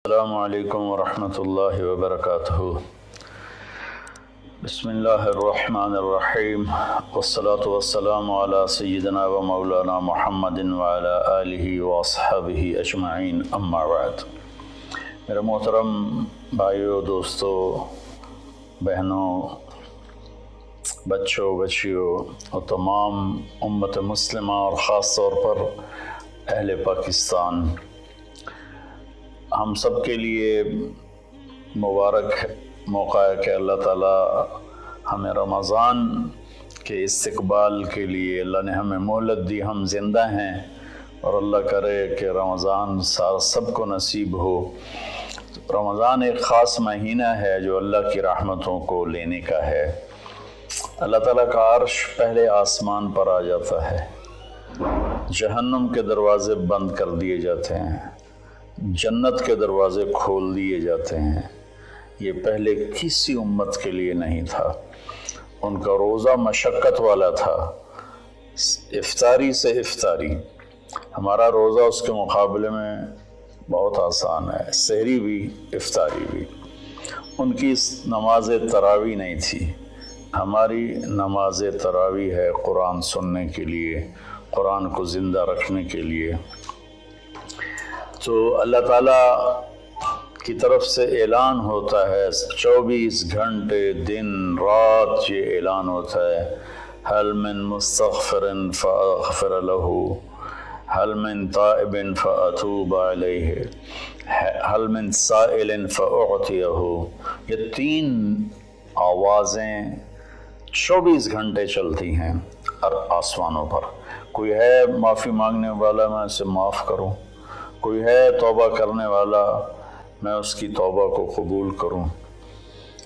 السلام علیکم ورحمۃ اللہ وبرکاتہ۔ بسم اللہ الرحمن الرحیم، والصلاة والسلام علی سیدنا و مولانا محمد وعلی آلہ واصحابہ اجمعین، اما بعد۔ میرے محترم بھائیوں، دوستوں، بہنوں، بچوں، بچیوں اور تمام امت مسلمہ اور خاص طور پر اہل پاکستان، ہم سب کے لیے مبارک موقع ہے کہ اللہ تعالیٰ ہمیں رمضان کے استقبال کے لیے اللہ نے ہمیں مہلت دی، ہم زندہ ہیں، اور اللہ کرے کہ رمضان سب کو نصیب ہو۔ رمضان ایک خاص مہینہ ہے جو اللہ کی رحمتوں کو لینے کا ہے۔ اللہ تعالیٰ کا عرش پہلے آسمان پر آ جاتا ہے، جہنم کے دروازے بند کر دیے جاتے ہیں، جنت کے دروازے کھول دیے جاتے ہیں۔ یہ پہلے کسی امت کے لیے نہیں تھا۔ ان کا روزہ مشقت والا تھا، افطاری سے افطاری۔ ہمارا روزہ اس کے مقابلے میں بہت آسان ہے، سحری بھی افطاری بھی۔ ان کی نماز تراویح نہیں تھی، ہماری نماز تراویح ہے قرآن سننے کے لیے، قرآن کو زندہ رکھنے کے لیے۔ تو اللہ تعالیٰ کی طرف سے اعلان ہوتا ہے، 24 گھنٹے دن رات یہ اعلان ہوتا ہے، هل من مستغفر فاغفر له، هل من تائب فاتوب علیہ، هل من سائل فاعطیہ۔ یہ تین آوازیں 24 گھنٹے چلتی ہیں آسمانوں پر۔ کوئی ہے معافی مانگنے والا، میں اسے معاف کروں، کوئی ہے توبہ کرنے والا، میں اس کی توبہ کو قبول کروں،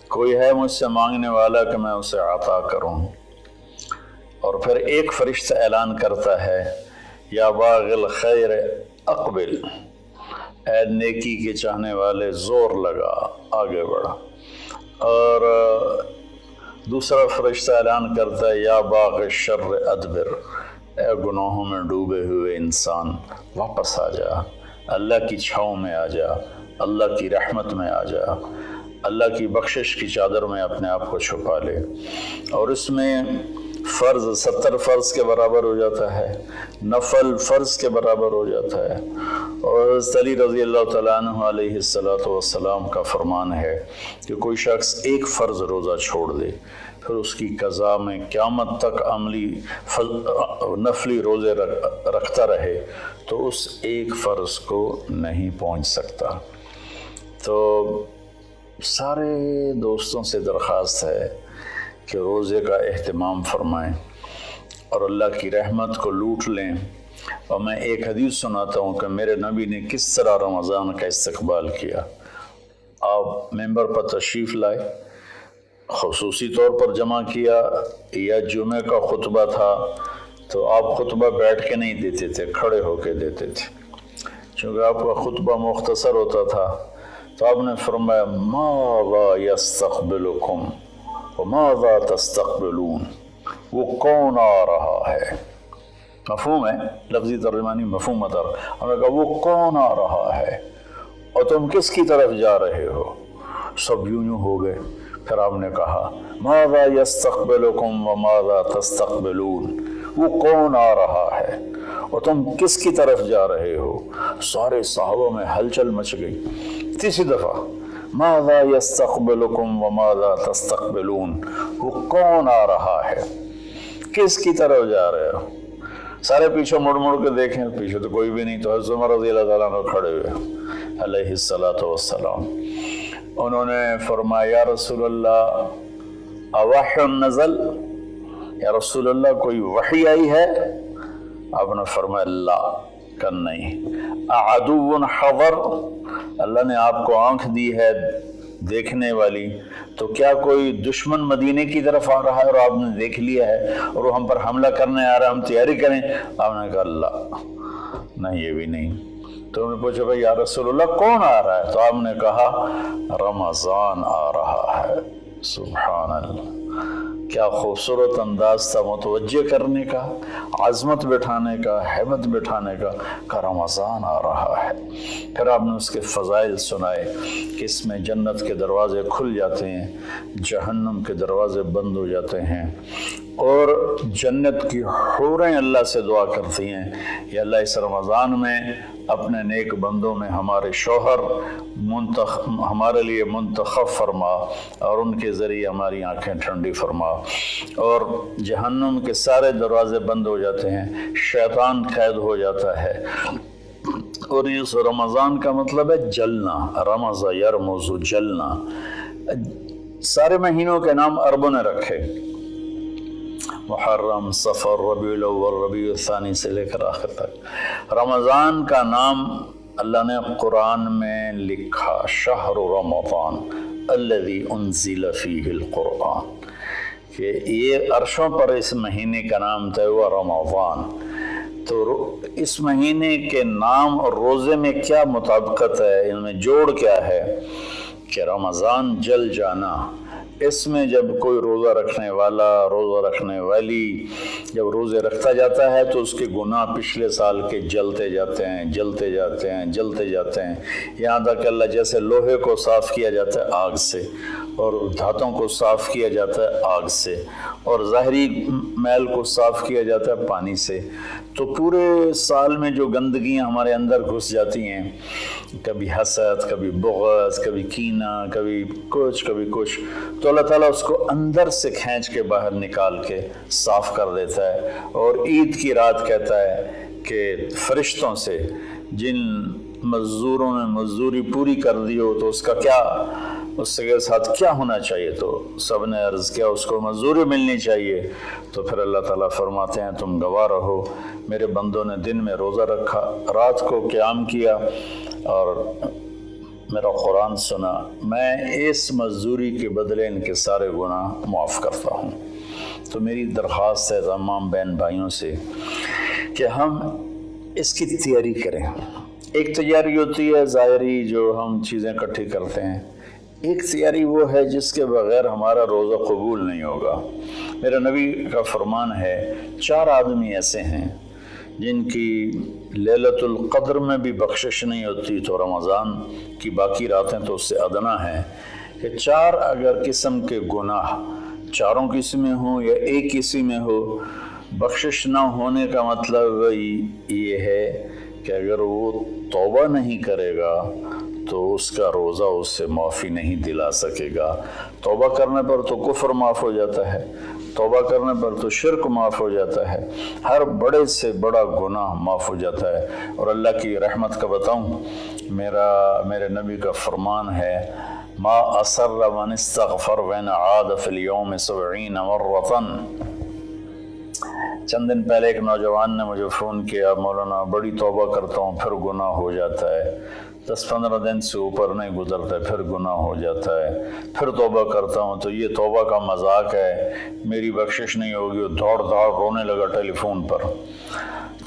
کوئی ہے مجھ سے مانگنے والا کہ میں اسے عطا کروں۔ اور پھر ایک فرشتہ اعلان کرتا ہے، یا باغ الخیر اقبل، اے نیکی کے چاہنے والے زور لگا، آگے بڑھا۔ اور دوسرا فرشتہ اعلان کرتا ہے، یا باغ الشر ادبر، اے گناہوں میں ڈوبے ہوئے انسان واپس آ جا، اللہ کی چھاؤں میں آ جا، اللہ کی رحمت میں آ جا، اللہ کی بخشش کی چادر میں اپنے آپ کو چھپا لے۔ اور اس میں فرض 70 فرض کے برابر ہو جاتا ہے، نفل فرض کے برابر ہو جاتا ہے۔ اور حضرت علی رضی اللہ تعالیٰ عنہ علیہ السلام کا فرمان ہے کہ کوئی شخص ایک فرض روزہ چھوڑ دے، پھر اس کی قضا میں قیامت تک عملی نفلی روزے رکھتا رہے تو اس ایک فرض کو نہیں پہنچ سکتا۔ تو سارے دوستوں سے درخواست ہے کہ روزے کا اہتمام فرمائیں اور اللہ کی رحمت کو لوٹ لیں۔ اور میں ایک حدیث سناتا ہوں کہ میرے نبی نے کس طرح رمضان کا استقبال کیا۔ آپ ممبر پر تشریف لائے، خصوصی طور پر جمع کیا، یا جمعہ کا خطبہ تھا تو آپ خطبہ بیٹھ کے نہیں دیتے تھے، کھڑے ہو کے دیتے تھے، چونکہ آپ کا خطبہ مختصر ہوتا تھا۔ تو آپ نے فرمایا، ماذا یستقبلکم وماذا تستقبلون، وہ کون آ رہا ہے؟ مفہوم ہے، لفظی ترجمانی مفہوم تر۔ ہم نے کہا وہ کون آ رہا ہے اور تم کس کی طرف جا رہے ہو؟ سب یوں ہو گئے۔ پھر آپ نے کہا، ماذا یستقبلکم وماذا تستقبلون، وہ کون آ رہا ہے اور تم کس کی طرف جا رہے ہو؟ سارے صحابہ میں ہلچل مچ گئی۔ تیسری دفعہ، ماذا یستقبلکم وماذا تستقبلون، وہ کون آ رہا ہے، کس کی طرف جا رہے ہو؟ سارے پیچھے مڑ مڑ کے دیکھیں، پیچھے تو کوئی بھی نہیں۔ تو حضرت عمر رضی اللہ تعالیٰ عنہ کھڑے ہوئے علیہ السلام، انہوں نے فرمایا، یا رسول اللہ اوحی نزل، یا رسول اللہ کوئی وحی آئی ہے؟ آپ نے فرمایا، لا، کہ نہیں۔ اعدو حضر، اللہ نے آپ کو آنکھ دی ہے دیکھنے والی، تو کیا کوئی دشمن مدینے کی طرف آ رہا ہے اور آپ نے دیکھ لیا ہے اور وہ ہم پر حملہ کرنے آ رہا ہے، ہم تیاری کریں؟ آپ نے کہا، لا، نہیں، یہ بھی نہیں۔ تو انہوں نے پوچھا، بھائی یا رسول اللہ کون آ رہا ہے؟ تو آپ نے کہا، رمضان آ رہا ہے۔ سبحان اللہ، क्या खूबसूरत अंदाज था मुतवज्जे करने का, आज़मत बिठाने का, हैबत बिठाने का रमज़ान आ रहा है। फिर आपने उसके फ़ज़ाइल सुनाए कि इसमें जन्नत के दरवाज़े खुल जाते हैं, जहन्नम के दरवाज़े बंद हो जाते हैं, और जन्नत की हूरें अल्लाह से दुआ करती हैं, या अल्लाह इस रमज़ान में अपने नेक बंदों में हमारे शौहर हमारे लिए मुंतखब फरमा और उनके ज़रिए हमारी आंखें ठंडी फरमा। और जहन्नुम के सारे दरवाज़े बंद हो जाते हैं, शैतान कैद हो जाता है। और इस रमज़ान का मतलब है जलना, रमज़ा यरमुज़ु, जलना। सारे महीनों के नाम अरबों ने रखे, मुहर्रम, सफ़र, रबीउल अव्वल, रबीउल सानी से लेकर आखिर तक। रमज़ान का नाम अल्लाह ने कुरान में लिखा, शहरु रमज़ान अल्लज़ी उन्ज़िल फ़ीहिल कुरआन, कि ये अर्शों पर इस महीने का नाम तय हुआ रमज़ान। तो इस महीने के नाम और रोज़े में क्या मुताबिकत है, इनमें जोड़ क्या है कि रमज़ान जल जाना। इसमें जब कोई रोज़ा रखने वाला, रोज़ा रखने वाली जब रोज़े रखता जाता है तो उसके गुनाह पिछले साल के जलते जाते हैं, जलते जाते हैं, जलते जाते हैं, यहाँ तक अल्लाह जैसे लोहे को साफ़ किया जाता है आग से, और धातों को साफ़ किया जाता है आग से, और ज़ाहरी मैल को साफ़ किया जाता है पानी से। तो पूरे साल में जो गंदगियाँ हमारे अंदर घुस जाती हैं, कभी हसद, कभी बुग़्ज़, कभी कीना, कभी कुछ, तो अल्लाह ताला उसको अंदर से खींच के बाहर निकाल के साफ़ कर देता है। और ईद की रात कहता है कि फ़रिश्तों से जिन मज़दूरों ने मज़दूरी पूरी कर दी हो तो उसका क्या, उसके साथ क्या होना चाहिए, तो सब ने अर्ज़ किया उसको मज़दूरी मिलनी चाहिए। तो फिर अल्लाह ताला फरमाते हैं तुम गवाह रहो, मेरे बंदों ने दिन में रोज़ा रखा, रात को क़याम किया और मेरा कुरान सुना, मैं इस मज़दूरी के बदले इनके सारे गुनाह माफ़ करता हूँ। तो मेरी दरख्वास्त है तमाम बहन भाइयों से कि हम इसकी तैयारी करें। एक तैयारी होती है ज़ाहिरी, जो हम चीज़ें इकट्ठी करते हैं, एक तैयारी वो है जिसके बग़ैर हमारा रोज़ा कबूल नहीं होगा। मेरा नबी का फरमान है, 4 आदमी ऐसे हैं जिनकी लैलतुल क़द्र में भी बख्शिश नहीं होती, तो रमज़ान की बाकी रातें तो उससे अदना हैं, कि 4 अगर किस्म के गुनाह चारों किस्में हों या एक किस्म में हो, बख्शिश ना होने का मतलब ये है कि अगर वो तौबा नहीं करेगा तो उसका रोज़ा उससे माफ़ी नहीं दिला सकेगा। तौबा करने पर तो कुफ्र माफ़ हो जाता है, तौबा करने पर तो शिर्क माफ़ हो जाता है, हर बड़े से बड़ा गुनाह माफ़ हो जाता है। और अल्लाह की रहमत का बताऊँ, मेरे नबी का फरमान है, मा असर्र मन इस्तग़फ़र वन आद फ़िल यौम 70 मर्रतन। चंद दिन पहले एक नौजवान ने मुझे फ़ोन किया, मौलाना बड़ी तौबा करता हूँ फिर गुनाह हो जाता है, 10-15 दिन से ऊपर नहीं गुजरता है फिर गुनाह हो जाता है, फिर तौबा करता हूँ तो ये तौबा का मजाक है, मेरी बख्शिश नहीं होगी। वो दौड़ रोने लगा टेलीफोन पर।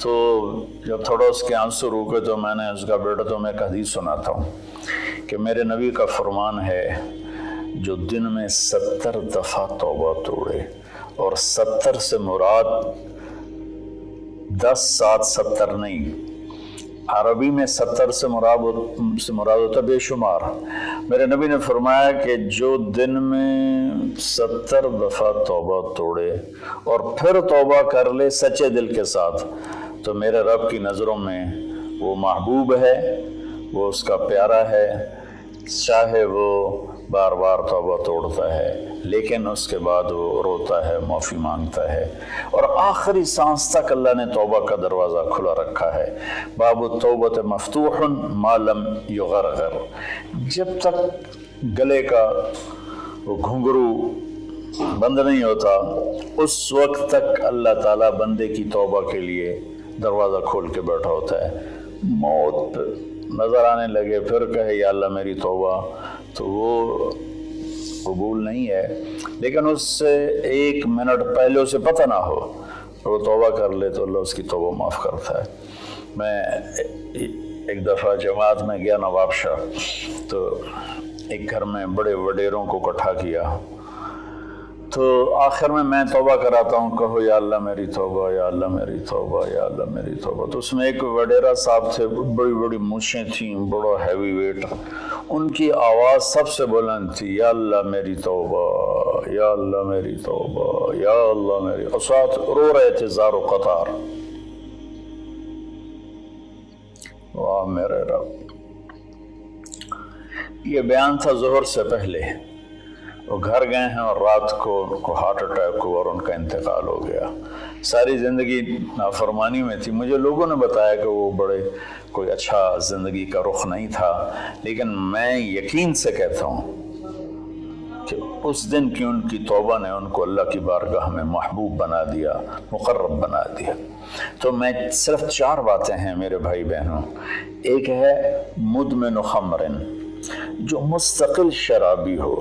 तो जब थोड़ा उसके आंसू रुके तो मैंने उसका, बेटा तो मैं एक हदीस सुनाता हूँ कि मेरे नबी का फरमान है, जो दिन में 70 दफ़ा तौबा तोड़े, और 70 से मुराद 10, 7, 70 नहीं, अरबी में 70 से मुराद होता बेशुमार। मेरे नबी ने फरमाया कि जो दिन में 70 दफ़ा तौबा तोड़े और फिर तौबा कर ले सच्चे दिल के साथ, तो मेरे रब की नज़रों में वो महबूब है, वो उसका प्यारा है, चाहे वो बार बार तौबा तोड़ता है लेकिन उसके बाद वो रोता है, माफ़ी मांगता है, और आखिरी सांस तक अल्लाह ने तौबा का दरवाज़ा खुला रखा है। बाबु तौबत मफ्तूहन मा लम युगरगर, जब तक गले का वो घुंघरू बंद नहीं होता उस वक्त तक अल्लाह ताला बंदे की तौबा के लिए दरवाज़ा खोल के बैठा होता है। मौत नज़र आने लगे फिर कहे या अल्लाह मेरी तौबा, तो वो कबूल नहीं है, लेकिन उससे 1 मिनट पहले उसे पता ना हो वो तौबा कर ले तो अल्लाह उसकी तौबा माफ़ करता है। मैं एक दफ़ा जमात में गया नवाबशाह, तो एक घर में बड़े वडेरों को इकट्ठा किया, تو آخر میں توبہ کراتا ہوں، کہو یا اللہ میری توبہ، یا اللہ میری توبہ، یا اللہ میری توبہ۔ تو اس میں ایک وڈیرا صاحب تھے، بڑی بڑی مونچھیں تھیں، بڑا ہیوی ویٹ، ان کی آواز سب سے بلند تھی، یا اللہ میری توبہ، یا اللہ میری توبہ، یا اللہ میری، اور ساتھ رو رہے تھے زار و قطار۔ واہ میرے رب! یہ بیان تھا ظہر سے پہلے۔ وہ گھر گئے ہیں اور رات کو ہارٹ اٹیک ہوا اور ان کا انتقال ہو گیا۔ ساری زندگی نافرمانی میں تھی۔ مجھے لوگوں نے بتایا کہ وہ بڑے کوئی اچھا زندگی کا رخ نہیں تھا، لیکن میں یقین سے کہتا ہوں کہ اس دن کی ان کی توبہ نے ان کو اللہ کی بارگاہ میں محبوب بنا دیا، مقرب بنا دیا۔ تو میں صرف 4 باتیں ہیں میرے بھائی بہنوں۔ ایک ہے مدمن خمرن، جو مستقل شرابی ہو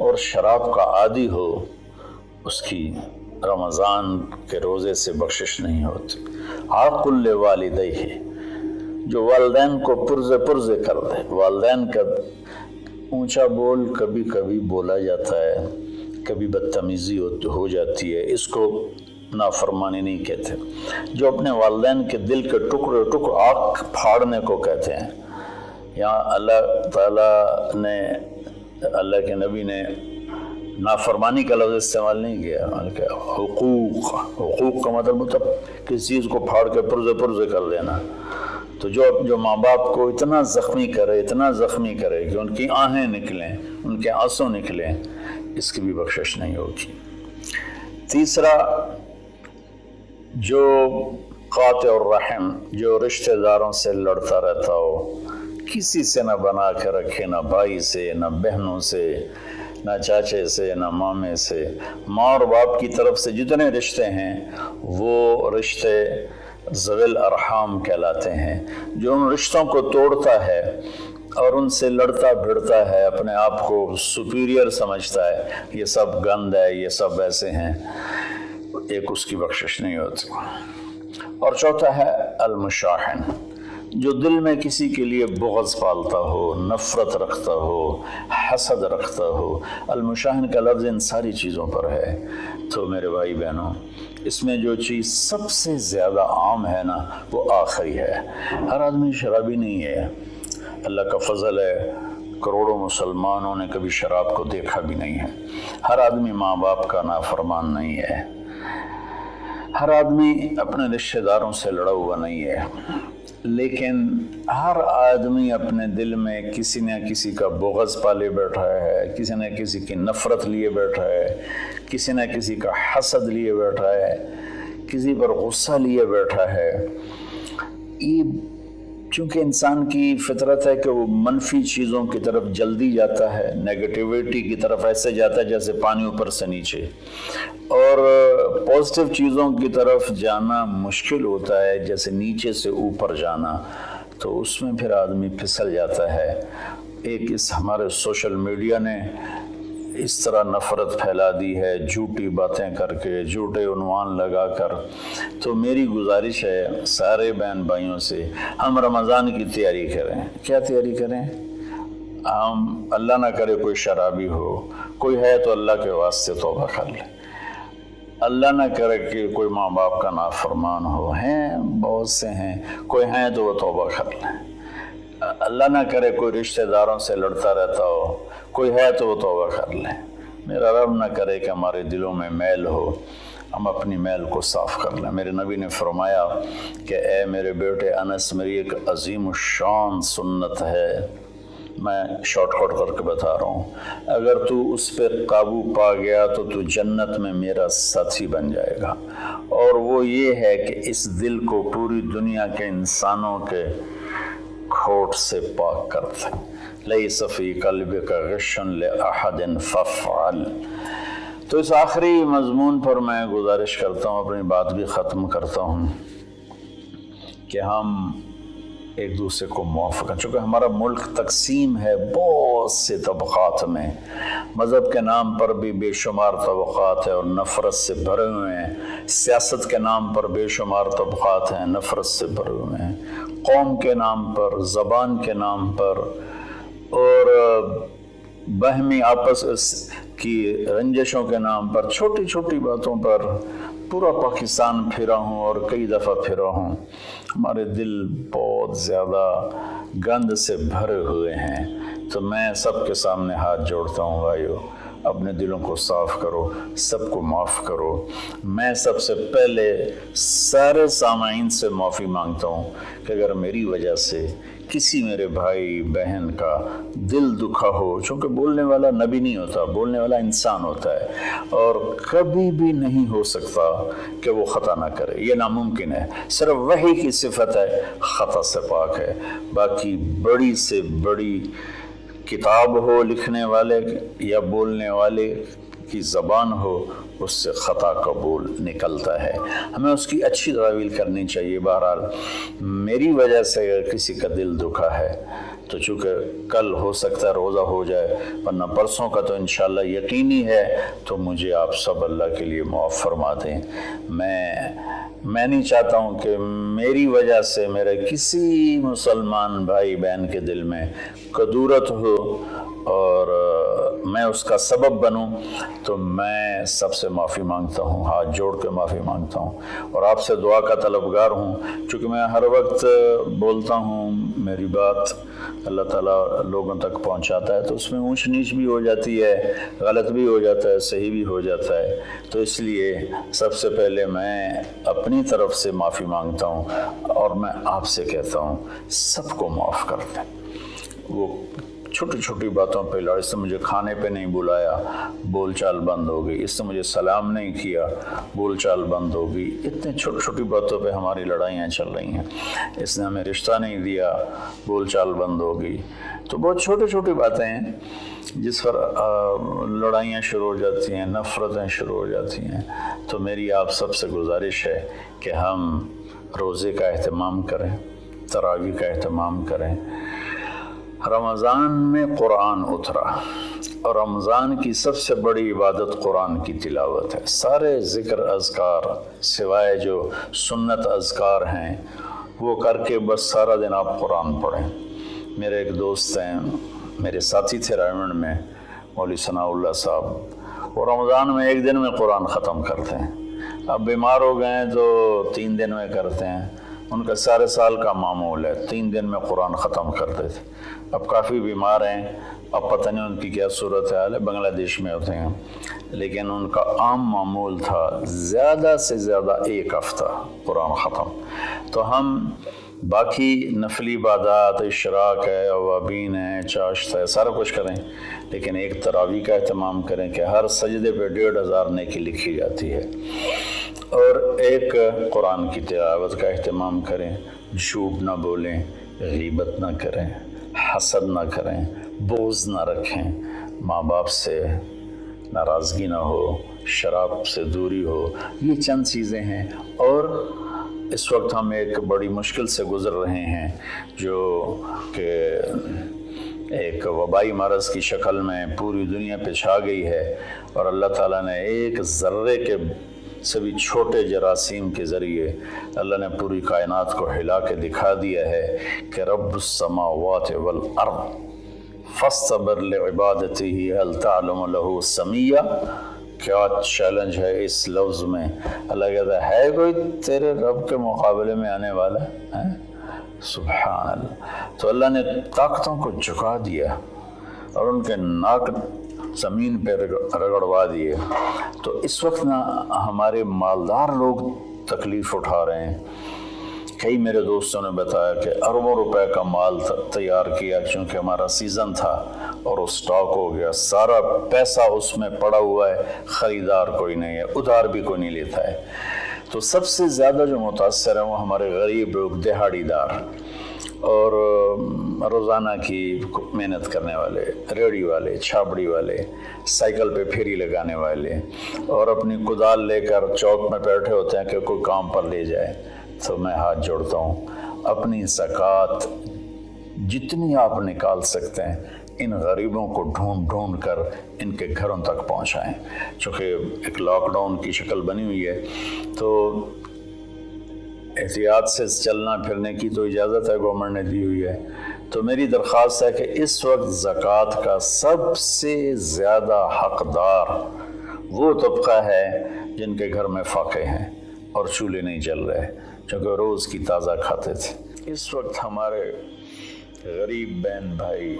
اور شراب کا عادی ہو، اس کی رمضان کے روزے سے بخشش نہیں ہوتی۔ عاقل لوالدیہ، جو والدین کو پرزے کر دے۔ والدین کا اونچا بول کبھی کبھی بولا جاتا ہے، کبھی بدتمیزی ہو جاتی ہے، اس کو نافرمانی نہیں کہتے۔ جو اپنے والدین کے دل کے ٹکڑے آنکھ پھاڑنے کو کہتے ہیں۔ یہاں اللہ تعالیٰ نے، اللہ کے نبی نے نافرمانی کا لفظ استعمال نہیں کیا، بلکہ حقوق کا مطلب کسی چیز کو پھاڑ کے پرزے کر دینا۔ تو جو ماں باپ کو اتنا زخمی کرے کہ ان کی آہیں نکلیں، ان کے آنسو نکلیں، اس کی بھی بخشش نہیں ہوگی۔ تیسرا، جو قاطع الرحم، جو رشتہ داروں سے لڑتا رہتا ہو، کسی سے نہ بنا کے رکھے، نہ بھائی سے، نہ بہنوں سے، نہ چاچے سے، نہ مامے سے۔ ماں اور باپ کی طرف سے جتنے رشتے ہیں وہ رشتے ذوی الارحام کہلاتے ہیں۔ جو ان رشتوں کو توڑتا ہے اور ان سے لڑتا بھڑتا ہے، اپنے آپ کو سپیریئر سمجھتا ہے، یہ سب گند ہے، یہ سب ایسے ہیں، ایک اس کی بخشش نہیں ہوتی۔ اور چوتھا ہے المشاحن، جو دل میں کسی کے لیے بغض پالتا ہو، نفرت رکھتا ہو، حسد رکھتا ہو۔ المشاحن کا لفظ ان ساری چیزوں پر ہے۔ تو میرے بھائی بہنوں، اس میں جو چیز سب سے زیادہ عام ہے نا، وہ آخری ہے۔ ہر آدمی شرابی نہیں ہے، اللہ کا فضل ہے، کروڑوں مسلمانوں نے کبھی شراب کو دیکھا بھی نہیں ہے۔ ہر آدمی ماں باپ کا نافرمان نہیں ہے، ہر آدمی اپنے رشتہ داروں سے لڑا ہوا نہیں ہے، لیکن ہر آدمی اپنے دل میں کسی نہ کسی کا بغض پالے بیٹھا ہے، کسی نہ کسی کی نفرت لیے بیٹھا ہے، کسی نہ کسی کا حسد لیے بیٹھا ہے، کسی پر غصہ لیے بیٹھا ہے۔ یہ چونکہ انسان کی فطرت ہے کہ وہ منفی چیزوں کی طرف جلدی جاتا ہے، نیگیٹیوٹی کی طرف ایسے جاتا ہے جیسے پانی اوپر سے نیچے، اور پازیٹیو چیزوں کی طرف جانا مشکل ہوتا ہے جیسے نیچے سے اوپر جانا۔ تو اس میں پھر آدمی پھسل جاتا ہے۔ ایک اس ہمارے سوشل میڈیا نے اس طرح نفرت پھیلا دی ہے، جھوٹی باتیں کر کے، جھوٹے عنوان لگا کر۔ تو میری گزارش ہے سارے بہن بھائیوں سے، ہم رمضان کی تیاری کریں۔ کیا تیاری کریں؟ ہم اللہ نہ کرے کوئی شرابی ہو، کوئی ہے تو اللہ کے واسطے توبہ کر لے۔ اللہ نہ کرے کہ کوئی ماں باپ کا نافرمان ہو، ہیں بہت سے ہیں، کوئی ہیں تو وہ توبہ کر لیں۔ اللہ نہ کرے کوئی رشتہ داروں سے لڑتا رہتا ہو، کوئی ہے تو وہ توبہ کر لیں۔ میرا رب نہ کرے کہ ہمارے دلوں میں میل ہو، ہم اپنی میل کو صاف کر لیں۔ میرے نبی نے فرمایا کہ اے میرے بیٹے انس، میری ایک عظیم الشان سنت ہے، میں شارٹ کٹ کر کے بتا رہا ہوں، اگر تو اس پہ قابو پا گیا تو تو جنت میں میرا ساتھی بن جائے گا۔ اور وہ یہ ہے کہ اس دل کو پوری دنیا کے انسانوں کے کھوٹ سے پاک کرتے۔ لیس فی قلبک غش لأحد فافعل۔ تو اس آخری مضمون پر میں گزارش کرتا ہوں، اپنی بات بھی ختم کرتا ہوں، کہ ہم ایک دوسرے کو معاف کریں۔ چونکہ ہمارا ملک تقسیم ہے بہت سے طبقات میں، مذہب کے نام پر بھی بے شمار طبقات ہیں اور نفرت سے بھرے ہوئے ہیں، سیاست کے نام پر بے شمار طبقات ہیں، نفرت سے بھرے ہوئے ہیں، قوم کے نام پر، زبان کے نام پر، اور बाहमी आपस की रंजिशों के नाम पर छोटी छोटी बातों पर पूरा पाकिस्तान फिरा हूँ और कई दफ़ा फिरा हूँ। हमारे दिल बहुत ज़्यादा गंद से भरे हुए हैं। तो मैं सबके सामने हाथ जोड़ता हूँ, भाइयों अपने दिलों को साफ़ करो, सबको माफ़ करो। मैं सबसे पहले सारे सामाईन से माफ़ी मांगता हूँ कि अगर मेरी वजह से किसी मेरे भाई बहन का दिल दुखा हो, चूँकि बोलने वाला नबी नहीं होता, बोलने वाला इंसान होता है और कभी भी नहीं हो सकता कि वो ख़ता ना करे, ये नामुमकिन है। सिर्फ वही की सिफत है, ख़ता से पाक है। बाकी बड़ी से बड़ी किताब हो लिखने वाले या बोलने वाले की ज़बान हो, उससे ख़ता कबूल निकलता है। हमें उसकी अच्छी तावील करनी चाहिए। बहरहाल मेरी वजह से अगर किसी का दिल दुखा है तो चूँकि कल हो सकता है रोज़ा हो जाए, वरना परसों का तो इंशाअल्लाह यकीनी है, तो मुझे आप सब अल्लाह के लिए माफ़ फरमा दें। मैं नहीं चाहता हूँ कि मेरी वजह से मेरे किसी मुसलमान भाई बहन के दिल में कदूरत हो और मैं उसका सबब बनूं। तो मैं सबसे माफ़ी मांगता हूँ, हाथ जोड़ के माफ़ी मांगता हूँ और आपसे दुआ का तलबगार हूँ। चूँकि मैं हर वक्त बोलता हूँ, मेरी बात अल्लाह ताला लोगों तक पहुँचाता है, तो उसमें ऊंच नीच भी हो जाती है, गलत भी हो जाता है, सही भी हो जाता है। तो इसलिए सबसे पहले मैं अपनी तरफ से माफ़ी मांगता हूँ और मैं आपसे कहता हूँ सबको माफ़ कर दें। वो छोटी छोटी बातों पे लड़, इससे मुझे खाने पे नहीं बुलाया, बोलचाल बंद हो गई, इससे मुझे सलाम नहीं किया, बोलचाल बंद हो गई। इतने छोटी छोटी बातों पे हमारी लड़ाइयाँ चल रही हैं। इसने हमें रिश्ता नहीं दिया, बोलचाल बंद हो गई। तो बहुत छोटी छोटी बातें हैं जिस पर लड़ाइयाँ शुरू हो जाती हैं, नफ़रतें शुरू हो जाती हैं। तो मेरी आप सबसे गुजारिश है कि हम रोज़े का एहतमाम करें, तरावी का एहतमाम करें। रमज़ान में कुरान उतरा और रमज़ान की सबसे बड़ी इबादत कुरान की तिलावत है। सारे ज़िक्र अज़कार सिवाय जो सुन्नत अज़कार हैं वो करके बस सारा दिन आप कुरान पढ़ें। मेरे एक दोस्त हैं, मेरे साथी थे रायमंड में, मौलवी सनाउल्लाह साहब, वो रमज़ान में एक दिन में कुरान ख़त्म करते हैं। अब बीमार हो गए तो 3 दिन में करते हैं। उनका सारे साल का मामूल है, 3 दिन में कुरान ख़त्म करते थे। अब काफ़ी बीमार हैं, अब पता नहीं उनकी क्या सूरत हाल है, बांग्लादेश में होते हैं, लेकिन उनका आम मामूल था ज़्यादा से ज़्यादा 1 हफ़्ता कुरान ख़त्म। तो हम बाकी नफली इबादत, इशराक है, अवाबीन है, चाश्त है, सारा कुछ करें, लेकिन एक तरावी का एहतमाम करें कि हर सजदे पे 1500 नेकी लिखी जाती है। और एक कुरान की तिलावत का एहतमाम करें, झूठ ना बोलें, गीबत ना करें, हसद ना करें, बोझ ना रखें, माँ बाप से नाराज़गी ना हो, शराब से दूरी हो। ये चंद चीज़ें हैं। और इस वक्त हम एक बड़ी मुश्किल से गुज़र रहे हैं जो कि एक वबाई मरज़ की शक्ल में पूरी दुनिया पे छा गई है। और अल्लाह ताला ने एक ज़र्रे के से भी छोटे जरासीम के ज़रिए अल्लाह ने पूरी कायनात को हिला के दिखा दिया है कि रब्बुस समावाति वल अर्द फस्तबिर लिइबादतिही हल तअलमु लहू समिया। क्या चैलेंज है इस लफ्ज़ में। अल्लाह कहता है कोई तेरे रब के मुकाबले में आने वाला है? सुभान अल्लाह। तो अल्लाह ने ताकतों को झुका दिया और उनके नाक ज़मीन पे रगड़वा दिए। तो इस वक्त ना हमारे मालदार लोग तकलीफ़ उठा रहे हैं। कई मेरे दोस्तों ने बताया कि अरबों रुपए का माल तैयार किया क्योंकि हमारा सीज़न था और वो स्टॉक हो गया, सारा पैसा उसमें पड़ा हुआ है, ख़रीदार कोई नहीं है, उधार भी कोई नहीं लेता है। तो सबसे ज़्यादा जो मुतासर है वो हमारे गरीब लोग, दिहाड़ीदार और रोज़ाना की मेहनत करने वाले, रेड़ी वाले, छाबड़ी वाले, साइकिल पे फेरी लगाने वाले और अपनी कुदाल लेकर चौक में बैठे होते हैं कि कोई काम पर ले जाए। तो मैं हाथ जोड़ता हूँ, अपनी ज़कात जितनी आप निकाल सकते हैं इन गरीबों को ढूंढ ढूंढ कर इनके घरों तक पहुँचाएँ। चूँकि एक लॉकडाउन की शक्ल बनी हुई है तो एहतियात से चलना फिरने की तो इजाज़त है, गवर्नमेंट ने दी हुई है। تو میری درخواست ہے کہ اس وقت زکوٰۃ کا سب سے زیادہ حقدار وہ طبقہ ہے جن کے گھر میں فاقے ہیں اور چولہے نہیں جل رہے، چونکہ روز کی تازہ کھاتے تھے۔ اس وقت ہمارے غریب بہن بھائی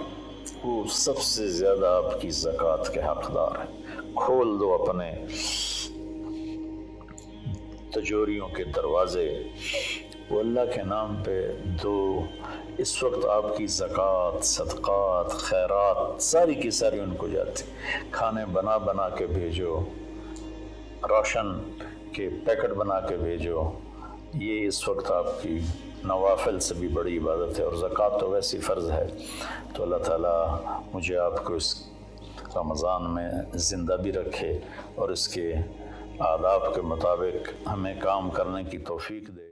وہ سب سے زیادہ آپ کی زکوٰۃ کے حقدار ہیں۔ کھول دو اپنے تجوریوں کے دروازے، وہ اللہ کے نام پہ دو۔ اس وقت آپ کی زکوٰۃ، صدقات، خیرات ساری کی ساری ان کو جاتی، کھانے بنا بنا کے بھیجو، راشن کے پیکٹ بنا کے بھیجو۔ یہ اس وقت آپ کی نوافل سے بھی بڑی عبادت ہے، اور زکوٰۃ تو ویسی فرض ہے۔ تو اللہ تعالیٰ مجھے آپ کو اس رمضان میں زندہ بھی رکھے اور اس کے آداب کے مطابق ہمیں کام کرنے کی توفیق دے۔